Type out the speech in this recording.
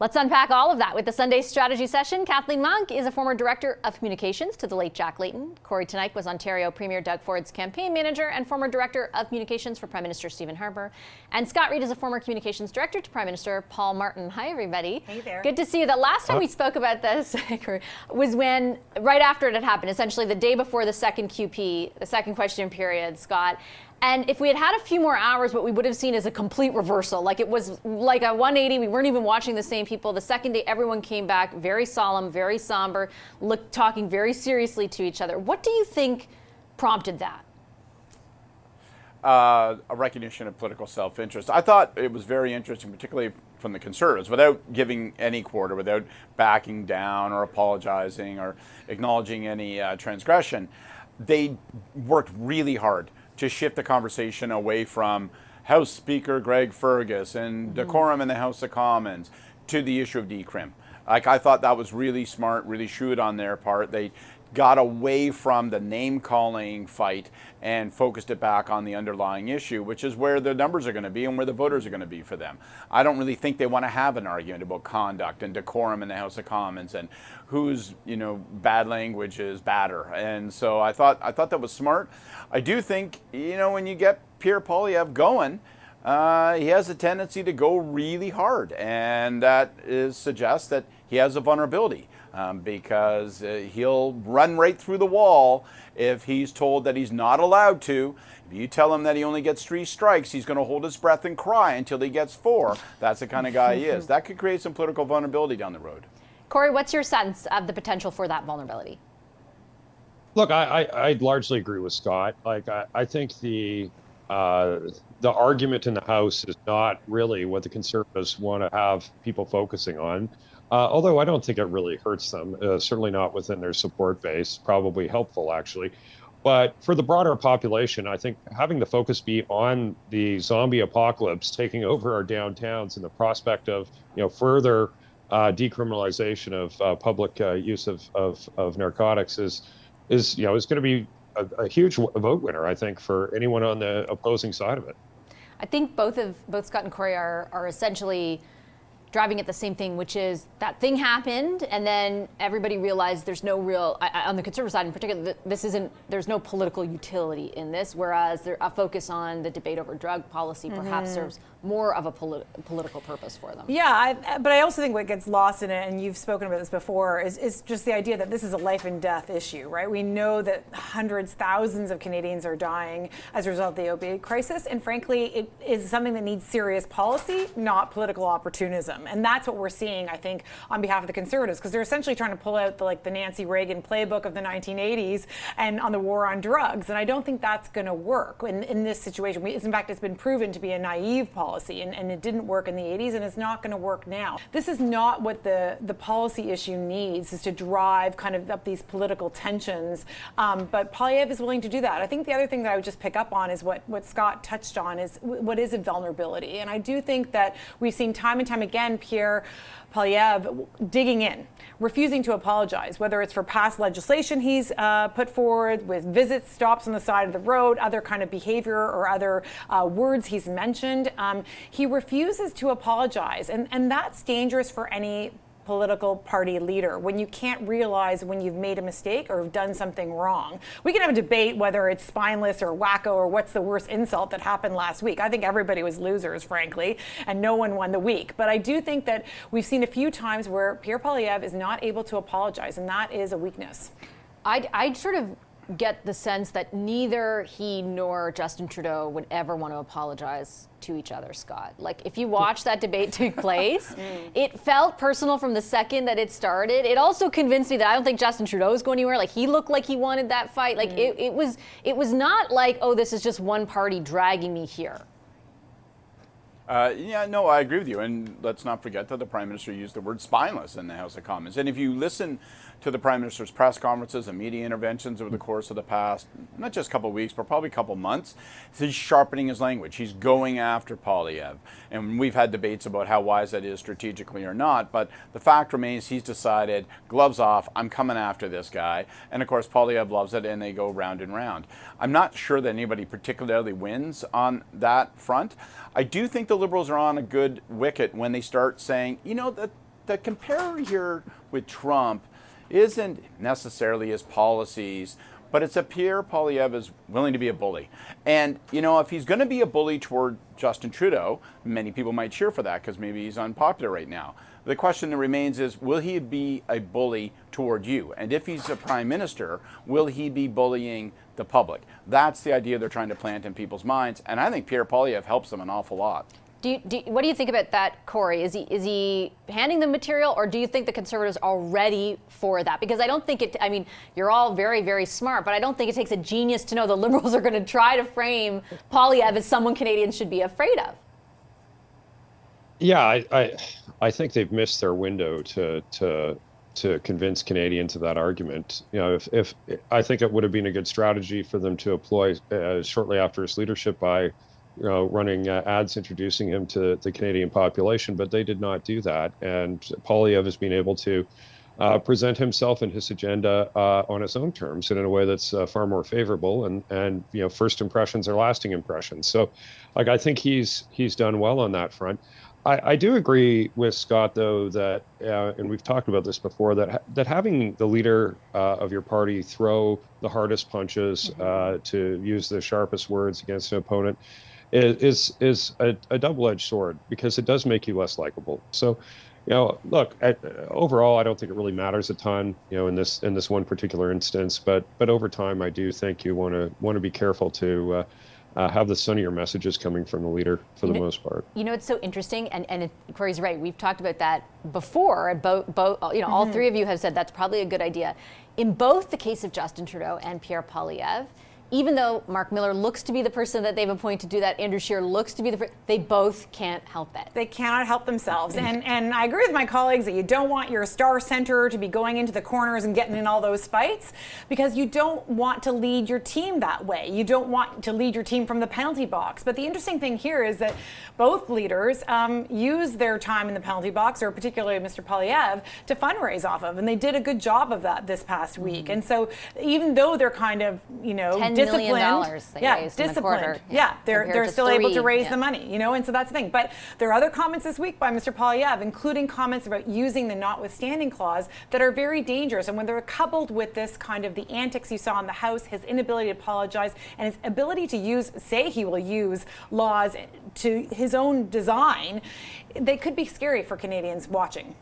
Let's unpack all of that with the Sunday strategy session. Kathleen Monk is a former director of communications to the late Jack Layton. Kory Teneycke was Ontario Premier Doug Ford's campaign manager and former director of communications for Prime Minister Stephen Harper. And Scott Reid is a former communications director to Prime Minister Paul Martin. Hi, everybody. Hey there. Good to see you. The last time we spoke about this was when, right after it had happened, essentially the day before the second QP, the second question period, Scott. And if we had had a few more hours, what we would have seen is a complete reversal. Like it was like a 180. We weren't even watching the same people. The second day, everyone came back very solemn, very somber, talking very seriously to each other. What do you think prompted that? A recognition of political self-interest. I thought it was very interesting, particularly from the Conservatives, without giving any quarter, without backing down or apologizing or acknowledging any transgression. They worked really hard to shift the conversation away from House Speaker Greg Fergus and decorum in the House of Commons to the issue of decrim. Like, I thought that was really smart, really shrewd on their part. They got away from the name-calling fight and focused it back on the underlying issue, which is where the numbers are going to be and where the voters are going to be for them. I don't really think they want to have an argument about conduct and decorum in the House of Commons and whose, bad language is badder. And so I thought that was smart. I do think, when you get Pierre Poilievre going, he has a tendency to go really hard, and that suggests that he has a vulnerability. Because he'll run right through the wall if he's told that he's not allowed to. If you tell him that he only gets 3 strikes, he's going to hold his breath and cry until he gets 4. That's the kind of guy he is. That could create some political vulnerability down the road. Kory, what's your sense of the potential for that vulnerability? Look, I largely agree with Scott. Like, I think the argument in the House is not really what the Conservatives want to have people focusing on. Although I don't think it really hurts them, certainly not within their support base, probably helpful actually. But for the broader population, I think having the focus be on the zombie apocalypse taking over our downtowns and the prospect of further decriminalization of public use of narcotics is going to be a huge vote winner, I think, for anyone on the opposing side of it. I think both Scott and Kory are essentially driving at the same thing, which is that thing happened, and then everybody realized there's no real, on the Conservative side in particular, there's no political utility in this, whereas a focus on the debate over drug policy perhaps serves more of a political purpose for them. Yeah, but I also think what gets lost in it, and you've spoken about this before, is just the idea that this is a life and death issue, right? We know that hundreds, thousands of Canadians are dying as a result of the opioid crisis, and frankly, it is something that needs serious policy, not political opportunism. And that's what we're seeing, I think, on behalf of the Conservatives, because they're essentially trying to pull out the Nancy Reagan playbook of the 1980s and on the war on drugs. And I don't think that's going to work in this situation. In fact, it's been proven to be a naive policy, and it didn't work in the 80s, and it's not going to work now. This is not what the policy issue needs, is to drive kind of up these political tensions. But Poilievre is willing to do that. I think the other thing that I would just pick up on is what Scott touched on, is what is a vulnerability. And I do think that we've seen time and time again Pierre Poilievre digging in, refusing to apologize, whether it's for past legislation he's put forward, with visits, stops on the side of the road, other kind of behavior or other words he's mentioned. He refuses to apologize, and that's dangerous for any political party leader, when you can't realize when you've made a mistake or have done something wrong. We can have a debate whether it's spineless or wacko or what's the worst insult that happened last week. I think everybody was losers, frankly, and no one won the week. But I do think that we've seen a few times where Pierre Poilievre is not able to apologize, and that is a weakness. I'd sort of get the sense that neither he nor Justin Trudeau would ever want to apologize to each other, Scott. Like, if you watch that debate take place, it felt personal from the second that it started. It also convinced me that I don't think Justin Trudeau is going anywhere. Like, he looked like he wanted that fight. Like, it was not like, oh, this is just one party dragging me here. Yeah, no, I agree with you. And let's not forget that the Prime Minister used the word spineless in the House of Commons. And if you listen to the Prime Minister's press conferences and media interventions over the course of the past, not just a couple of weeks, but probably a couple of months, he's sharpening his language. He's going after Poilievre. And we've had debates about how wise that is strategically or not. But the fact remains, he's decided, gloves off, I'm coming after this guy. And of course, Poilievre loves it, and they go round and round. I'm not sure that anybody particularly wins on that front. I do think the Liberals are on a good wicket when they start saying, you know, that the compare here with Trump isn't necessarily his policies, but it's a Pierre Poilievre is willing to be a bully. And, you know, if he's going to be a bully toward Justin Trudeau, many people might cheer for that because maybe he's unpopular right now. The question that remains is, will he be a bully toward you? And if he's a prime minister, will he be bullying the public? That's the idea they're trying to plant in people's minds. And I think Pierre Poilievre helps them an awful lot. What do you think about that, Kory? Is he handing them material, or do you think the Conservatives are ready for that? Because I don't think it, I mean, you're all very, very smart, but I don't think it takes a genius to know the Liberals are going to try to frame Poilievre as someone Canadians should be afraid of. Yeah, I think they've missed their window to convince Canadians of that argument. You know, if I think it would have been a good strategy for them to employ shortly after his leadership by running ads introducing him to the Canadian population, but they did not do that. And Poilievre has been able to present himself and his agenda on his own terms and in a way that's far more favorable. And you know, first impressions are lasting impressions. So, like, I think he's done well on that front. I do agree with Scott, though, that, and we've talked about this before, that having the leader of your party throw the hardest punches, to use the sharpest words against an opponent, is a double-edged sword, because it does make you less likable. So, you know, look, overall, I don't think it really matters a ton, you know, in this one particular instance. But over time, I do think you want to be careful to have the sunnier messages coming from the leader for the most part. You know, it's so interesting, and Kory's right. We've talked about that before. Both, you know, all three of you have said that's probably a good idea. In both the case of Justin Trudeau and Pierre Poilievre, even though Mark Miller looks to be the person that they've appointed to do that, Andrew Scheer looks to be they both can't help it. They cannot help themselves. And I agree with my colleagues that you don't want your star center to be going into the corners and getting in all those fights, because you don't want to lead your team that way. You don't want to lead your team from the penalty box. But the interesting thing here is that both leaders use their time in the penalty box, or particularly Mr. Poilievre, to fundraise off of. And they did a good job of that this past week. And so even though they're kind of, you know, $10 million they raised in the quarter. Yeah, they're still able to raise the money, you know, and so that's the thing. But there are other comments this week by Mr. Poilievre, including comments about using the notwithstanding clause, that are very dangerous. And when they're coupled with this kind of the antics you saw in the House, his inability to apologize, and his ability to say he will use laws to his own design, they could be scary for Canadians watching.